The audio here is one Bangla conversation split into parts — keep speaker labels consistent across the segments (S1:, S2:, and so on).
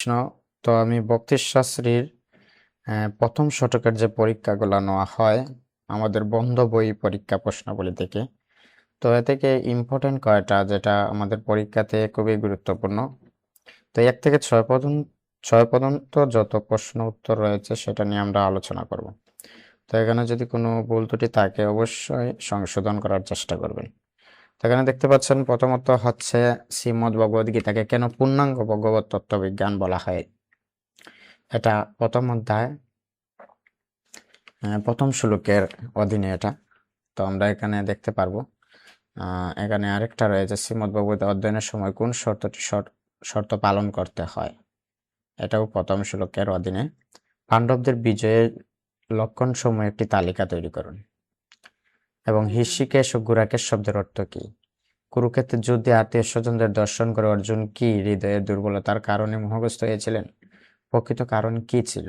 S1: প্রশ্ন। তো আমি বক্তিশাস্ত্রীর প্রথম শতকের যে পরীক্ষাগুলো নেওয়া হয় আমাদের বন্ধ বই পরীক্ষা প্রশ্নাবলী থেকে, তো এ থেকে ইম্পর্টেন্ট কয়টা যেটা আমাদের পরীক্ষাতে খুবই গুরুত্বপূর্ণ। তো 1 থেকে 6 পর্যন্ত যত প্রশ্ন উত্তর রয়েছে সেটা নিয়ে আমরা আলোচনা করব। তো এখানে যদি কোনো ভুল ত্রুটি থাকে অবশ্যই সংশোধন করার চেষ্টা করবেন। তো এখানে দেখতে পাচ্ছেন প্রথমত হচ্ছে শ্রীমদ্ ভগবদ গীতাকে কেন পূর্ণাঙ্গ ভগবত তত্ত্ববিজ্ঞান বলা হয়। এটা প্রথম অধ্যায় প্রথম শ্লোকের অধীনে এটা। তো আমরা এখানে দেখতে পারবো এখানে আরেকটা রয়েছে শ্রীমদ্ভগবত অধ্যয়নের সময় কোন শর্ত পালন করতে হয়, এটাও প্রথম শ্লোকের অধীনে। পাণ্ডবদের বিজয়ের লক্ষণ সমূহ একটি তালিকা তৈরি করুন। এবং হৃষিকেশ ও গুরাকেশ শব্দের অর্থ কি? কুরুক্ষেত্রের যুদ্ধে আত্মীয় স্বজনদের দর্শন করে অর্জুন কি হৃদয়ের দুর্বলতার কারণে মোহগ্রস্ত হয়েছিলেন? প্রকৃত কারণ কি ছিল?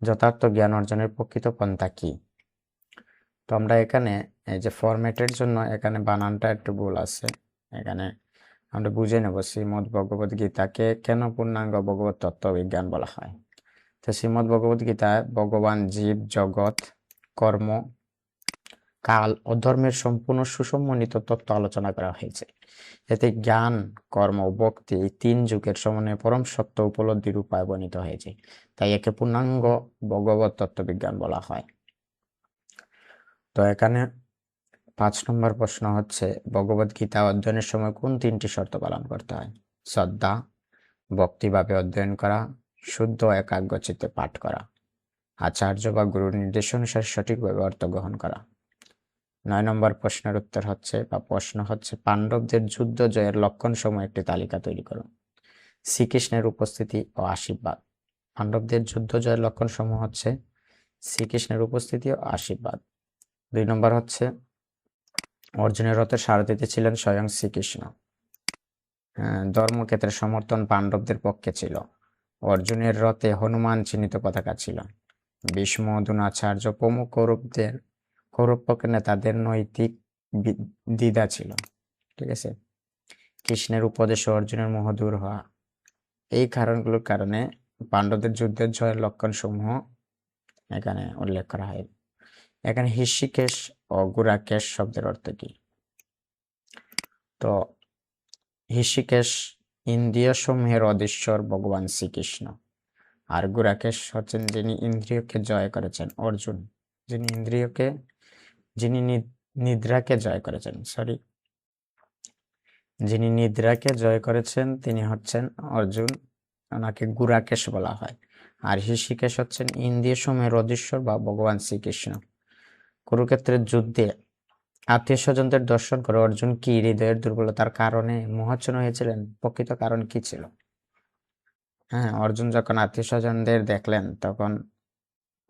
S1: যথার্থ জ্ঞান অর্জনের প্রকৃত পন্থা কি? তো আমরা এখানে এই যে ফরম্যাটের জন্য এখানে বানানটা একটু ভুল আছে। এখানে আমরা বুঝে নেব শ্রীমদ্ ভগবদ গীতাকে কেন পূর্ণাঙ্গ ভগবত তত্ত্ববিজ্ঞান বলা হয়। তো শ্রীমদ্ ভগবদ গীতায় ভগবান, জীব, জগৎ, কর্ম, কাল ও ধর্মের সম্পূর্ণ সুসম্মানিত তত্ত্ব আলোচনা করা হয়েছে। এতে জ্ঞান, কর্ম ও ভক্তি এই 3 যুগের সমন্বয়ে পরম সত্য উপলব্ধির উপায় বর্ণিত হয়েছে। তাই একে পূর্ণাঙ্গ ভগবত তত্ত্ববিজ্ঞান বলা হয়। তো এখানে 5 নম্বর প্রশ্ন হচ্ছে ভগবদ গীতা অধ্যয়নের সময় কোন 3টি শর্ত পালন করতে হয়? শ্রদ্ধা, ভক্তিভাবে অধ্যয়ন করা, শুদ্ধ একাগ্র চিত্তে পাঠ করা, আচার্য বা গুরুর নির্দেশ অনুসারে সঠিকভাবে অর্থ গ্রহণ করা। 9 নম্বর প্রশ্নের উত্তর হচ্ছে বা প্রশ্ন হচ্ছে পাণ্ডবদের যুদ্ধ জয়ের লক্ষণ সমূহ একটি তালিকা তৈরি করুন। শ্রীকৃষ্ণের উপস্থিতি ও আশীর্বাদ। পাণ্ডবদের যুদ্ধ জয়ের লক্ষণ সমূহ হচ্ছে শ্রীকৃষ্ণের উপস্থিতি ও আশীর্বাদ। 2 নম্বর হচ্ছে অর্জুনের রথের সারথিতে ছিলেন স্বয়ং শ্রীকৃষ্ণ। ধর্মক্ষেত্রে সমর্থন পাণ্ডবদের পক্ষে ছিল। অর্জুনের রথে হনুমান চিহ্নিত পতাকা ছিল। ভীষ্ম, দ্রোণাচার্য প্রমুখ কৌরব পক্ষের নেতাদের নৈতিক দ্বিধা ছিল। ঠিক আছে। কৃষ্ণের উপদেশ ও অর্জুনের মোহ দূর হওয়া, এই কারণগুলোর কারণে পাণ্ডবদের যুদ্ধের জয়ের লক্ষণ সমূহ এখানে উল্লেখ করা হয়। এখানে হৃষিকেশ ও গুরাকেশ শব্দের অর্থ কি? তো হৃষিকেশ ইন্দ্রিয় সমূহের অধীশ্বর ভগবান শ্রীকৃষ্ণ, আর গুরাকেশ হচ্ছেন যিনি ইন্দ্রিয়কে জয় করেছেন, অর্জুন। যিনি নিদ্রাকে জয় করেছেন, যিনি নিদ্রাকে জয় করেছেন তিনি হচ্ছেন অর্জুন, ওনাকে গুরাকেশ বলা হয়। আর হৃষিকেশ হচ্ছেন ইন্দ্রিয় সমূহের অধীশ্বর বা ভগবান শ্রীকৃষ্ণ। কুরুক্ষেত্রের যুদ্ধে আত্মীয় স্বজনদের দর্শন করে অর্জুন কি হৃদয়ের দুর্বলতার কারণে মোহাচ্ছন্ন হয়েছিলেন? প্রকৃত কারণ কি ছিল? হ্যাঁ, অর্জুন যখন আত্মীয় স্বজনদের দেখলেন তখন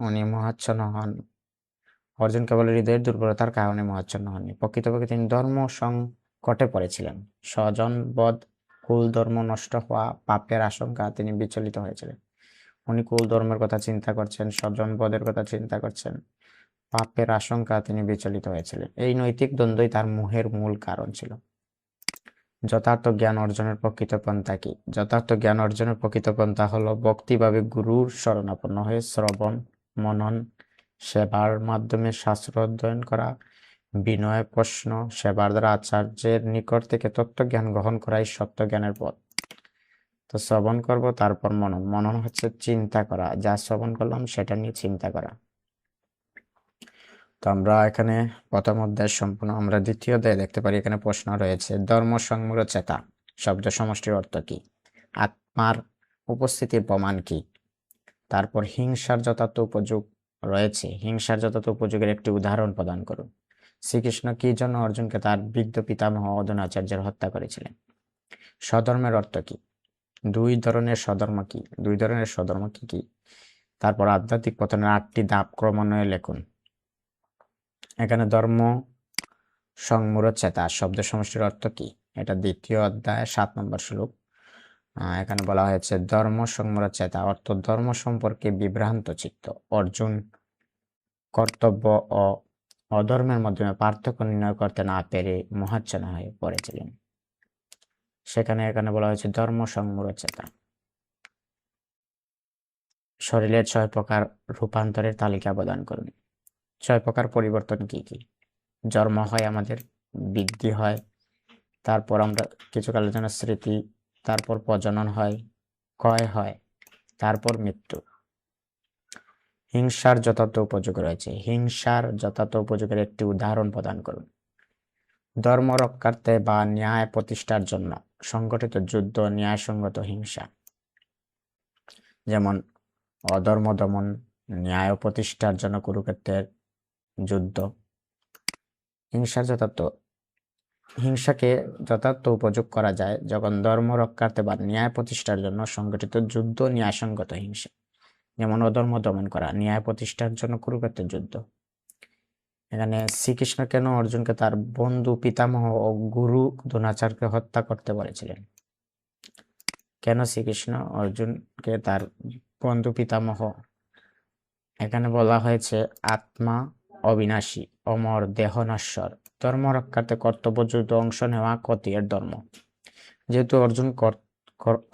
S1: উনি মোহাচ্ছন্ন হন। অর্জুন কেবল হৃদয়ের দুর্বলতার কারণে মোহাচ্ছন্ন হননি, প্রকৃতপক্ষে তিনি ধর্ম সংকটে পড়েছিলেন। স্বজন বধ, কুল ধর্ম নষ্ট হওয়া, পাপের আশঙ্কা তিনি বিচলিত হয়েছিলেন। উনি কুল ধর্মের কথা চিন্তা করছেন, স্বজন বধের কথা চিন্তা করছেন, পাপের আশঙ্কা তিনি বিচলিত হয়েছিলেন। এই নৈতিক দ্বন্দ্বই তার মোহের মূল কারণ ছিল। যথার্থ জ্ঞান অর্জনের প্রকৃত পন্থা কি? যথার্থ জ্ঞান অর্জনের প্রকৃত পন্থা হলো ভক্তিভাবে গুরুর শরণাপন্ন হয়ে শ্রবণ, মনন, সেবার মাধ্যমে শাস্ত্র অধ্যয়ন করা, বিনয় প্রশ্ন, সেবার দ্বারা আচার্যের নিকট থেকে তত্ত্বজ্ঞান গ্রহণ করাই সত্য জ্ঞানের পথ। তো শ্রবণ করব, তারপর মনন। মনন হচ্ছে চিন্তা করা, যা শ্রবণ করলাম সেটা নিয়ে চিন্তা করা। তো আমরা এখানে প্রথম অধ্যায় সম্পূর্ণ, আমরা দ্বিতীয় অধ্যায়ে দেখতে পারি এখানে প্রশ্ন রয়েছে ধর্ম সংমূঢ় চেতা শব্দ সমষ্টির অর্থ কি? আত্মার উপস্থিতির প্রমাণ কি? তারপর হিংসার যথার্থ উপযোগ রয়েছে, হিংসার যথার্থ উপযোগের একটি উদাহরণ প্রদান করুন। শ্রীকৃষ্ণ কি জন্য অর্জুনকে তার বৃদ্ধ পিতামহ দ্রোণাচার্যের হত্যা করেছিলেন? স্বধর্মের অর্থ কি? দুই ধরনের স্বধর্ম কি কি? তারপর আধ্যাত্মিক পতনের 8টি ধাপ ক্রমান্বয়ে লেখুন। এখানে ধর্ম সংমূঢ় চেতা শব্দ সমষ্টির অর্থ কি? এটা দ্বিতীয় অধ্যায় 7 নম্বর শ্লোক। এখানে বলা হয়েছে ধর্ম সংমূঢ় চেতা অর্থ ধর্ম সম্পর্কে বিভ্রান্ত চিত্ত। অর্জুন কর্তব্য ও অধর্মের মাধ্যমে পার্থক্য নির্ণয় করতে না পেরে মোহাচ্ছন্ন হয়ে পড়েছিলেন। এখানে বলা হয়েছে ধর্ম সংমূঢ় চেতা। শরীরের 6 প্রকার রূপান্তরের তালিকা প্রদান করুন। 6 প্রকার পরিবর্তন কি কি? জন্ম হয় আমাদের, বৃদ্ধি হয়, তারপর আমরা কিছুকালের জন্য স্মৃতি, তারপর প্রজনন হয়, ক্ষয় হয়, তারপর মৃত্যু। হিংসার যথার্থ উপযোগ রয়েছে। হিংসার যথার্থ উপযোগের একটি উদাহরণ প্রদান করুন। ধর্ম রক্ষার্থে বা ন্যায় প্রতিষ্ঠার জন্য সংগঠিত যুদ্ধ ন্যায়সঙ্গত হিংসা, যেমন অধর্ম দমন, ন্যায় প্রতিষ্ঠার জন্য কুরুক্ষেত্রের যুদ্ধ। হিংসাকে যথার্থ উপযোগ করা যায় যখন ধর্ম রক্ষার্থে বা ন্যায় প্রতিষ্ঠার জন্য সংগঠিত যুদ্ধ ন্যায়সঙ্গত হিংসা, যেমন অধর্ম দমন করা, ন্যায় প্রতিষ্ঠার জন্য কুরুক্ষেত্রের যুদ্ধ। এখানে শ্রীকৃষ্ণ কেন অর্জুনকে তার বন্ধু, পিতামহ ও গুরু দ্রোণাচার্যকে হত্যা করতে বলেছিলেন? কেন শ্রীকৃষ্ণ অর্জুনকে তার বন্ধু, পিতামহ? এখানে বলা হয়েছে আত্মা অবিনাশী, অমর, দেহ নশ্বর, ধর্ম রক্ষার্থে কর্তব্যযুদ্ধে অংশ নেওয়া ক্ষত্রিয়ের ধর্ম। যেহেতু অর্জুন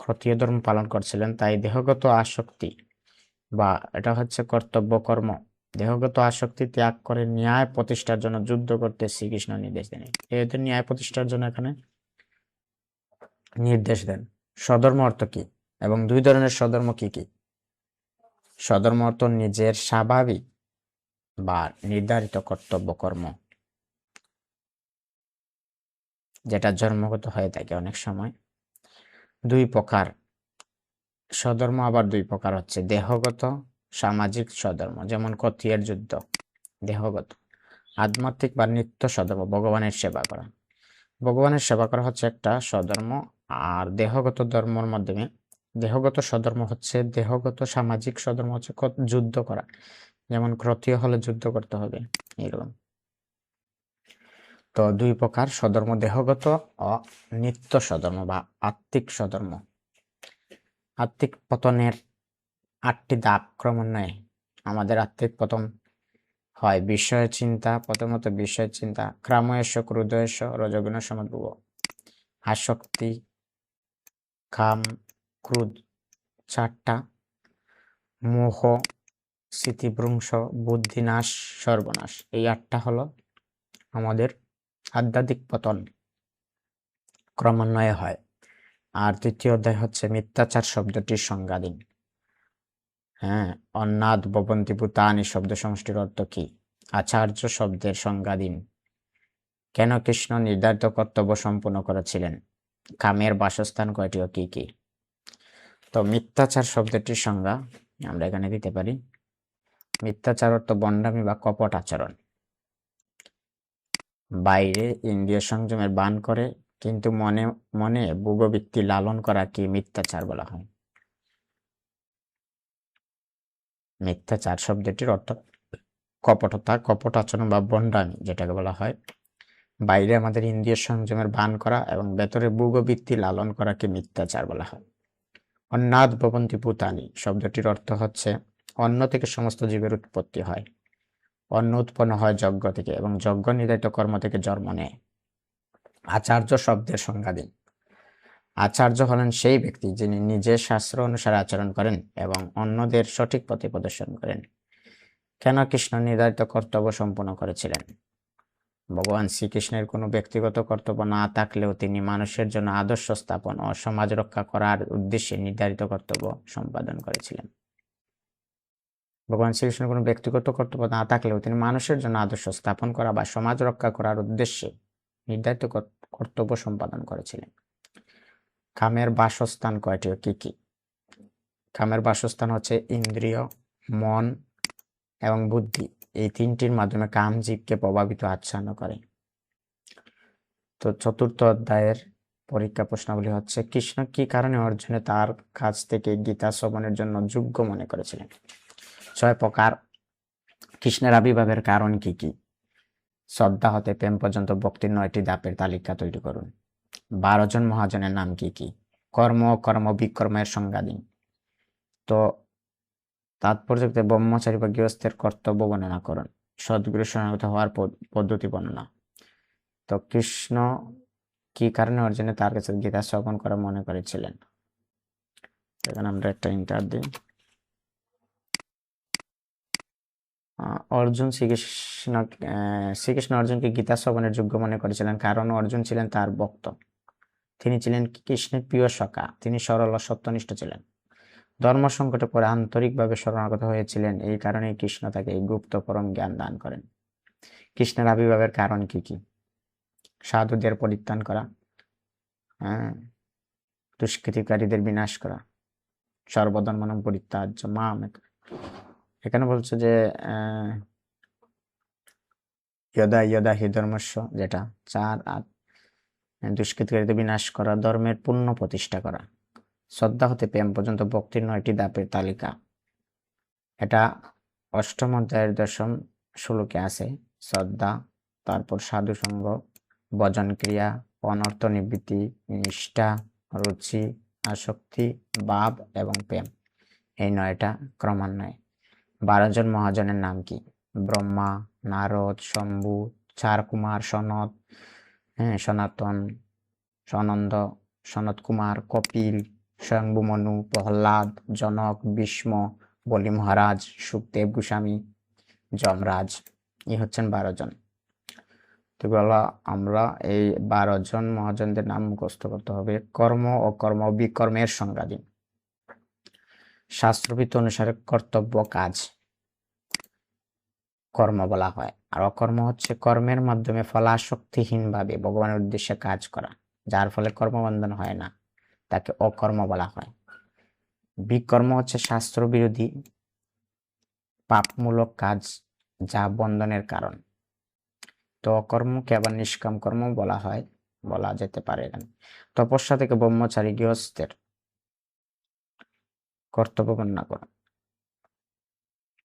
S1: ক্ষত্রিয় ধর্ম পালন করছিলেন, তাই দেহগত আসক্তি বা এটা হচ্ছে কর্তব্য কর্ম, দেহগত আসক্তি ত্যাগ করে ন্যায় প্রতিষ্ঠার জন্য যুদ্ধ করতে শ্রীকৃষ্ণ নির্দেশ দেন। যেহেতু ন্যায় প্রতিষ্ঠার জন্য এখানে নির্দেশ দেন। স্বধর্ম অর্থ কি এবং 2 ধরনের স্বধর্ম কি কি? স্বধর্ম অর্থ নিজের স্বাভাবিক বা নির্ধারিত কর্তব্য কর্ম, যেটা জন্মগত হয়ে থাকে অনেক সময়। 2 প্রকার স্বধর্ম, আবার 2 প্রকার হচ্ছে দেহগত, সামাজিক স্বধর্ম, যেমন ক্ষত্রিয়ের যুদ্ধ দেহগত। আধ্যাত্মিক বা নিত্য স্বধর্ম, ভগবানের সেবা করা। ভগবানের সেবা করা হচ্ছে একটা স্বধর্ম। আর দেহগত ধর্মের মাধ্যমে, দেহগত স্বধর্ম হচ্ছে, দেহগত সামাজিক স্বধর্ম হচ্ছে যুদ্ধ করা, যেমন ক্ষত্রিয় হলে যুদ্ধ করতে হবে, এরকম। তো 2 প্রকার স্বধর্ম, দেহগত ও নিত্য স্বধর্ম বা আত্মিক স্বধর্ম। আত্মিক পতনের 8টি ধাপ ক্রমান্বয়ে আমাদের আত্মিক পতন হয়। বিষয় চিন্তা, প্রথমত বিষয় চিন্তা, ক্রাময়েশ, ক্রোধয়েশ, রজগুণ সমদ্ভব, আসক্তি, কাম, ক্রোধ 4টা, মোহ, স্মৃতিভ্রংশ, বুদ্ধিনাশ, সর্বনাশ, এই 8টা হলো আমাদের আধ্যাত্মিক পতন ক্রমান্বয়ে হয়। আর 3য় অধ্যায় হচ্ছে মিথ্যাচার শব্দটির সংজ্ঞা দিন। হ্যাঁ, অন্নাদ ভবন্তি ভূতানি শব্দ সমষ্টির অর্থ কি? আচার্য শব্দের সংজ্ঞা দিন। কেন কৃষ্ণ নির্ধারিত কর্তব্য সম্পূর্ণ করেছিলেন? কামের বাসস্থান কয়টি ও কি কি? তো মিথ্যাচার শব্দটির সংজ্ঞা আমরা এখানে দিতে পারি। মিথ্যাচার অর্থ ভণ্ডামি বা কপট আচরণ। বাইরে ইন্দ্রিয় সংযমের বান করে কিন্তু মনে মনে ভোগবৃত্তি লালন করাকে মিথ্যাচার বলা হয়। মিথ্যাচার শব্দটির অর্থ কপটতা, কপট আচরণ বা ভণ্ডামি, যেটাকে বলা হয়। বাইরে আমাদের ইন্দ্রিয় সংযমের বান করা এবং ভেতরে ভোগবৃত্তি লালন করাকে মিথ্যাচার বলা হয়। অন্নাদ ভবন্তি ভূতানি শব্দটির অর্থ হচ্ছে অন্ন থেকে সমস্ত জীবের উৎপত্তি হয়। অন্ন উৎপন্ন হয় যজ্ঞ থেকে এবং যজ্ঞ নির্ধারিত কর্ম থেকে জন্ম নেয়। আচার্য শব্দের সংজ্ঞা দিন। আচার্য হলেন সেই ব্যক্তি যিনি নিজের শাস্ত্র অনুসারে আচরণ করেন এবং অন্যদের সঠিক পথে প্রদর্শন করেন। কেন কৃষ্ণ নির্ধারিত কর্তব্য সম্পূর্ণ করেছিলেন? ভগবান শ্রীকৃষ্ণের কোনো ব্যক্তিগত কর্তব্য না থাকলেও তিনি মানুষের জন্য আদর্শ স্থাপন ও সমাজ রক্ষা করার উদ্দেশ্যে নির্ধারিত কর্তব্য সম্পাদন করেছিলেন। ভগবান শ্রীকৃষ্ণের কোনো ব্যক্তিগত কর্তব্য না থাকলেও তিনি মানুষের জন্য আদর্শ স্থাপন করা বা সমাজ রক্ষা করার উদ্দেশ্যে নির্ধারিত কর্তব্য সম্পাদন করেছিলেন। কামের বাসস্থান কয়টি ও কি কি? কামের বাসস্থান হচ্ছে ইন্দ্রিয়, মন এবং বুদ্ধি। এই 3টির মাধ্যমে কাম জীবকে প্রভাবিত আচ্ছন্ন করে। তো 4র্থ অধ্যায়ের পরীক্ষা প্রশ্নাবলী হচ্ছে কৃষ্ণ কি কারণে অর্জুনে তার কাছ থেকে গীতা শ্রবণের জন্য যোগ্য মনে করেছিলেন? 6 প্রকার কৃষ্ণের আবির্ভাবের কারণ কি কি? শ্রদ্ধা হতে প্রেম পর্যন্ত ভক্তির 9টি ধাপের তালিকা তৈরি করুন। 12 জন মহাজনের নাম কি কি? কর্ম, কর্ম বিকর্মের সংজ্ঞা দিন। তো তাৎপর্যতে ব্রহ্মচারী বা গৃহস্থের কর্তব্য বর্ণনা করুন। সদ্গুরু শরণাগত হওয়ার পদ্ধতি বর্ণনা। তো কৃষ্ণ কি কারণে অর্জুনে তার কাছে গীতা শ্রবণ করা মনে করেছিলেন? এখানে আমরা একটা ইন্টার দিই। শ্রীকৃষ্ণ অর্জুনকে গীতা শ্রবণের যোগ্য মনে করেছিলেন, কারণ অর্জুন ছিলেন তার ভক্ত। তিনি ছিলেন কৃষ্ণের প্রিয় সখা। তিনি সরল ও সত্যনিষ্ঠ ছিলেন। ধর্ম সংকটে পড়ে আন্তরিকভাবে শরণাগত হয়েছিলেন। এই কারণেই কৃষ্ণ তাকে এই গুপ্ত পরম জ্ঞান দান করেন। কৃষ্ণের আবির্ভাবের কারণ কি কি? সাধুদের পরিত্রাণ করা, হ্যাঁ, দুষ্কৃতিকারীদের বিনাশ করা, সর্বধর্মানাং পরিত্যাজ্য মাম। এখানে বলছে যে ইয়দা ইয়দা হি ধর্মস্য, যেটা 4 দুষ্কৃতিকারীদের বিনাশ করা, ধর্মের পূর্ণ প্রতিষ্ঠা করা, শ্রদ্ধা হতে প্রেম পর্যন্ত ভক্তির 9টি ধাপের তালিকা। এটা 8ম অধ্যায়ের 10ম শ্লোকে আছে। শ্রদ্ধা, তারপর সাধু সঙ্গ, ভজন ক্রিয়া, অনর্থ নিবৃত্তি, নিষ্ঠা, রুচি, আসক্তি, ভাব এবং প্রেম। এই 9টা ক্রমান্বয়ে। 12 জন মহাজনের নাম কি? ব্রহ্মা, নারদ, শম্ভু, চারকুমার, সনত, সনাতন, সনন্দ, সনত কুমার, কপিল, স্বয়ংভু মনু, প্রহ্লাদ, জনক, ভীষ্ম, বলি মহারাজ, সুখদেব গোস্বামী, যমরাজ। হচ্ছেন 12 জন। তো বলা, আমরা এই 12 জন মহাজনদের নাম মুখস্থ করতে হবে। কর্ম ও কর্ম বিকর্মের সংজ্ঞা দিন। শাস্ত্রবিদ অনুসারে কর্তব্য কাজ কর্ম বলা হয়, আর অকর্ম হচ্ছে কর্মের মাধ্যমে ফলাসক্তিহীন ভাবে ভগবানের উদ্দেশ্যে কাজ করা, যার ফলে কর্মবন্ধন হয় না, তাকে অকর্ম বলা হয়। বিকর্ম হচ্ছে শাস্ত্র বিরোধী পাপমূলক কাজ, যা বন্ধনের কারণ। তো অকর্মকে আবার নিষ্কাম কর্ম বলা যেতে পারে। তপস্যা থেকে ব্রহ্মচারী গৃহস্থের কর্তব্য বর্ণনা করা।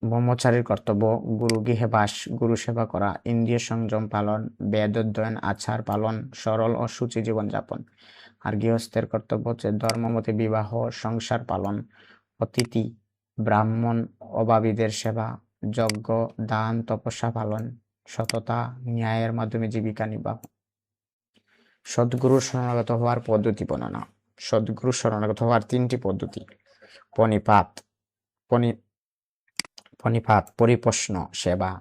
S1: ব্রহ্মচারীর কর্তব্য গুরু গৃহে বাস, গুরু সেবা করা, ইন্দ্রিয় সংযম পালন, বেদ অধ্যয়ন, আচার পালন, সরল ও সুচি জীবন যাপন। আর গৃহস্থের কর্তব্য হচ্ছে ধর্মমতে বিবাহ, সংসার পালন, অতিথি, ব্রাহ্মণ, অভাবীদের সেবা, যজ্ঞ, দান, তপস্যা পালন, সততা, ন্যায়ের মাধ্যমে জীবিকা নির্বাহ। সদ্গুরু শরণাগত হওয়ার পদ্ধতি বর্ণনা। সদ্গুরু শরণাগত হওয়ার 3টি পদ্ধতি। পণিপাত, পরিপ্রশ্ন সেবা,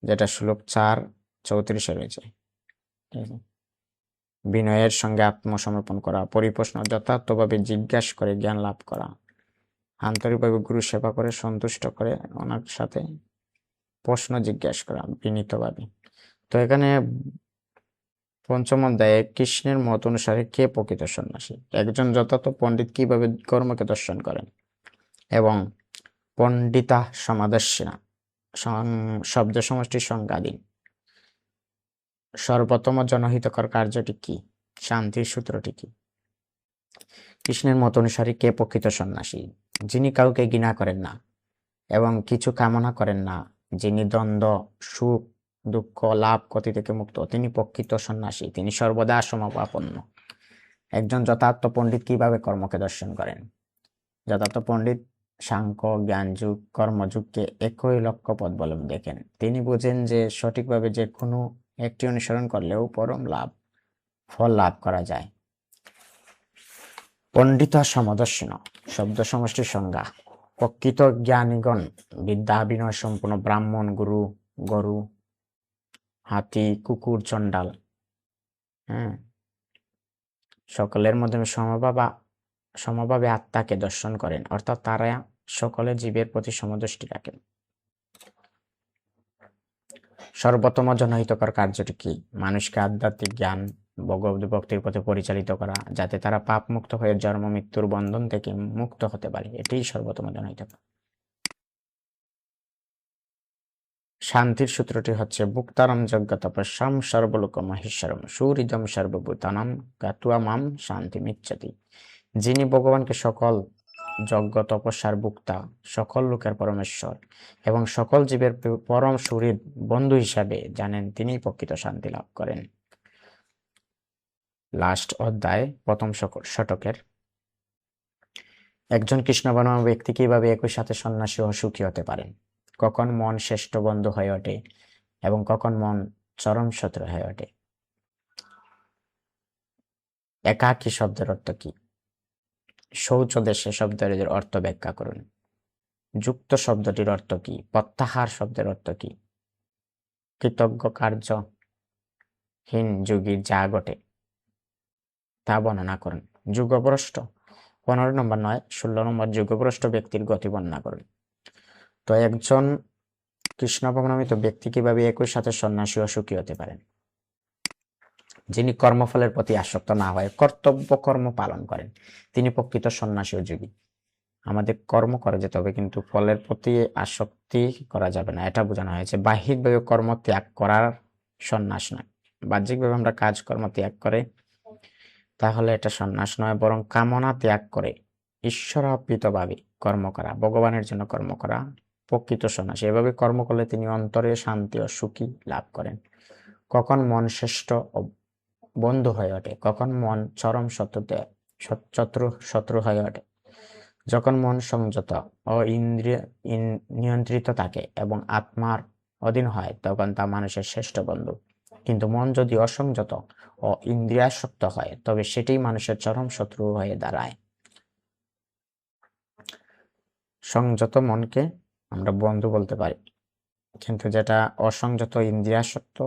S1: যেটা শ্লোক 4:34 রয়েছে। বিনয়ের সঙ্গে আত্মসমর্পণ করা, পরিপ্রশ্ন যথার্থভাবে জিজ্ঞাসা করে জ্ঞান লাভ করা, আন্তরিকভাবে গুরু সেবা করে সন্তুষ্ট করে ওনার সাথে প্রশ্ন জিজ্ঞাসা করা বিনীতভাবে। তো এখানে 5ম অধ্যায়ে কৃষ্ণের মত অনুসারে কে প্রকৃত সন্ন্যাসী, একজন যথার্থ পণ্ডিত কিভাবে কর্মকে দর্শন করেন, এবং পণ্ডিতা সমাদর্শিনা শব্দ সমষ্টির সংজ্ঞা দিন। সর্বোত্তম জনহিতকর কার্যটি কি? শান্তির সূত্রটি কি? কৃষ্ণের মত অনুসারী কে প্রকৃত সন্ন্যাসী? যিনি কাউকে ঘৃণা করেন না এবং কিছু কামনা করেন না, যিনি দ্বন্দ্ব, সুখ, দুঃখ, লাভ, ক্ষতি থেকে মুক্ত, তিনি প্রকৃত সন্ন্যাসী। তিনি সর্বদা সমভাবাপন্ন। একজন যথার্থ পণ্ডিত কিভাবে কর্মকে দর্শন করেন? যথার্থ পণ্ডিত সাংখ্য, জ্ঞানযুগ, কর্মযুগকে একই লক্ষ্যপথ বলে দেখেন। তিনি বোঝেন যে সঠিকভাবে যে কোনো একটি অনুসরণ করলেও পরম ফল লাভ করা যায়। পণ্ডিতা সমদর্শিন শব্দ সমষ্টির সংজ্ঞা। প্রকৃত জ্ঞানীগণ বিদ্যা বিনয় সম্পূর্ণ ব্রাহ্মণ, গুরু, গরু, হাতি, কুকুর, চণ্ডাল, সকলের মাধ্যমে সমভাবে আত্মাকে দর্শন করেন, অর্থাৎ তারা সকলে জীবের প্রতি সমদৃষ্টি রাখেন। সর্বোত্তম জনহিতকর কার্যটি কি? মানুষকে আধ্যাত্মিক জ্ঞান, ভগবত ভক্তির পথে পরিচালিত করা, যাতে তারা পাপ মুক্ত হয়ে জন্ম মৃত্যুর বন্ধন থেকে মুক্ত হতে পারে। এটাই সর্বোত্তম জনহিতকর। শান্তির সূত্রটি হচ্ছে ভুক্তারম যজ্ঞ তপস্যাম সর্বলোক মহেশ্বরম সুহৃদম সর্বভূতানাম গাতুয়া মাম শান্তিমিচ্ছতি। যিনি ভগবানকে সকল যজ্ঞ তপস্যার ভুক্তা, সকল লোকের পরমেশ্বর এবং সকল জীবের পরম সুহৃদ বন্ধু হিসাবে জানেন, তিনি প্রকৃত শান্তি লাভ করেন। লাস্ট অধ্যায় 1ম শতকের। একজন কৃষ্ণবর্ণ ব্যক্তি কিভাবে একই সাথে সন্ন্যাসী ও সুখী হতে পারেন? কখন মন শ্রেষ্ঠ বন্ধু হয়ে ওঠে এবং কখন মন চরম শত্রু হয়ে ওঠে? একাকী শব্দের অর্থ কি? শৌচ দেশে শব্দের অর্থ ব্যাখ্যা করুন। যুক্ত শব্দটির অর্থ কি? প্রত্যাহার শব্দের অর্থ কি? কৃতজ্ঞ কার্যহীন যোগীর যা ঘটে তা বর্ণনা করেন। যুগভ্রষ্ট 15 নম্বর নয় 16 নম্বর, যুগভ্রষ্ট ব্যক্তির গতি বর্ণনা করেন। তো একজন কৃষ্ণ ভবনামিত ব্যক্তি কিভাবে একই সাথে সন্ন্যাসী ও সুখী হতে পারেন? যিনি কর্মফলের প্রতি আসক্ত না হয়ে কর্তব্য কর্ম পালন করেন, তিনি প্রকৃত সন্ন্যাসী ও যোগী। আমাদের কর্ম করে যেতে হবে, কিন্তু ফলের প্রতি আসক্তি করা যাবে না, এটা বোঝানো হয়েছে। বাহ্যিকভাবে কর্ম ত্যাগ করার সন্ন্যাস নয়। বাহ্যিকভাবে আমরা কাজকর্ম ত্যাগ করে তাহলে এটা সন্ন্যাস নয়, বরং কামনা ত্যাগ করে ঈশ্বরার্পিতভাবে কর্ম করা, ভগবানের জন্য কর্ম করা প্রকৃত সন্ন্যাসী। এভাবে কর্ম করলে তিনি অন্তরে শান্তি ও সুখী লাভ করেন। কখন মন শ্রেষ্ঠ ও বন্ধু হয়ে ওঠে, কখন মন চরম শত্রু হয়ে ওঠে? যখন মন সংযত ও ইন্দ্রিয় নিয়ন্ত্রিত থাকে এবং আত্মার অধীন হয়, তখন তা মানুষের শ্রেষ্ঠ বন্ধু। কিন্তু মন যদি অসংযত ও ইন্দ্রিয়াসক্ত হয়, তবে সেটি মানুষের চরম শত্রু হয়ে দাঁড়ায়। সংযত মনকে আমরা বন্ধু বলতে পারি, কিন্তু যেটা অসংযত ইন্দ্রিয়াসক্ত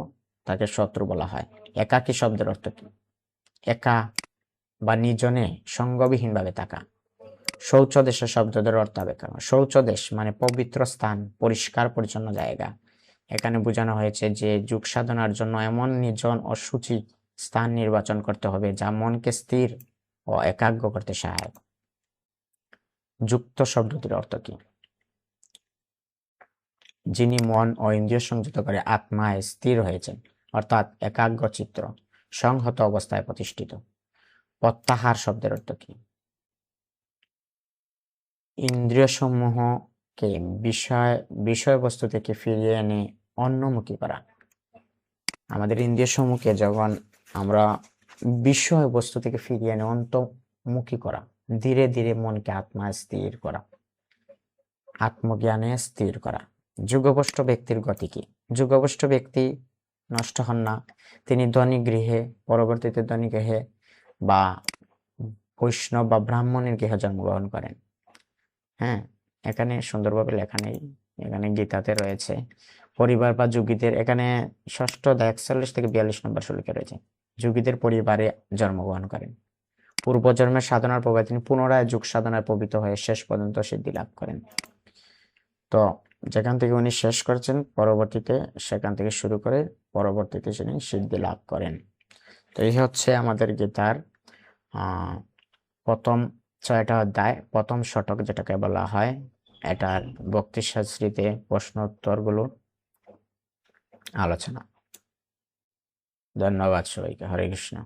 S1: তাকে শত্রু বলা হয়। একাকী শব্দের অর্থ কি? একা বা নিজনে সঙ্গবিহীন ভাবে থাকা। শৌচ দেশের শব্দের অর্থ হবে কেন? শৌচ দেশ মানে পবিত্র স্থান, পরিষ্কার পরিচ্ছন্ন জায়গা। এখানে বোঝানো হয়েছে যে যোগ সাধনার জন্য এমন নির্জন ও সূচি স্থান নির্বাচন করতে হবে যা মনকে স্থির ও একাগ্র করতে সহায়ক। যুক্ত শব্দটির অর্থ কি? যিনি মন ও ইন্দ্রিয় সংযত করে আত্মায় স্থির হয়েছেন, অর্থাৎ একাগ্র চিত্ত সংহত অবস্থায় প্রতিষ্ঠিত। প্রত্যাহার শব্দের অর্থ কি? ইন্দ্রিয় সমূহকে বিষয়বস্তু থেকে ফিরিয়ে এনে অন্যমুখী করা। আমাদের ইন্দ্রিয় সমূহকে যখন আমরা বিষয়বস্তু থেকে ফিরিয়ে এনে অন্তর্মুখী করা, ধীরে ধীরে মনকে আত্মায় স্থির করা, আত্মজ্ঞানে স্থির করা। যুগভ্রষ্ট ব্যক্তির গতি কি? যুগভ্রষ্ট ব্যক্তি নষ্ট হন না, তিনি ধনী গৃহে, পরবর্তীতে ধনী গৃহে বা বৈষ্ণব বা ব্রাহ্মণের গৃহে জন্মগ্রহণ করেন। হ্যাঁ, এখানে সুন্দরভাবে লেখা নেই, এখানে গীতাতে রয়েছে পরিবার বা যোগীদের, এখানে ষষ্ঠ অধ্যায় 41 থেকে 42 নম্বর শ্লোকে রয়েছে যোগীদের পরিবারে জন্মগ্রহণ করেন। পূর্বজন্মের সাধনার প্রভাবে তিনি পুনরায় যোগ সাধনায় পবিত্র হয়ে শেষ পর্যন্ত সিদ্ধি লাভ করেন। তো যেখান থেকে উনি শেষ করেছেন, পরবর্তীতে সেখান থেকে শুরু করে পরবর্তীতে তিনি সিদ্ধি লাভ করেন। তো এই হচ্ছে আমাদের গীতার প্রথম 6টা অধ্যায়, প্রথম শতক যেটাকে বলা হয়, এটার ভক্তিশাস্ত্রীতে প্রশ্ন উত্তরগুলো আলোচনা। ধন্যবাদ সবাইকে। হরে কৃষ্ণ।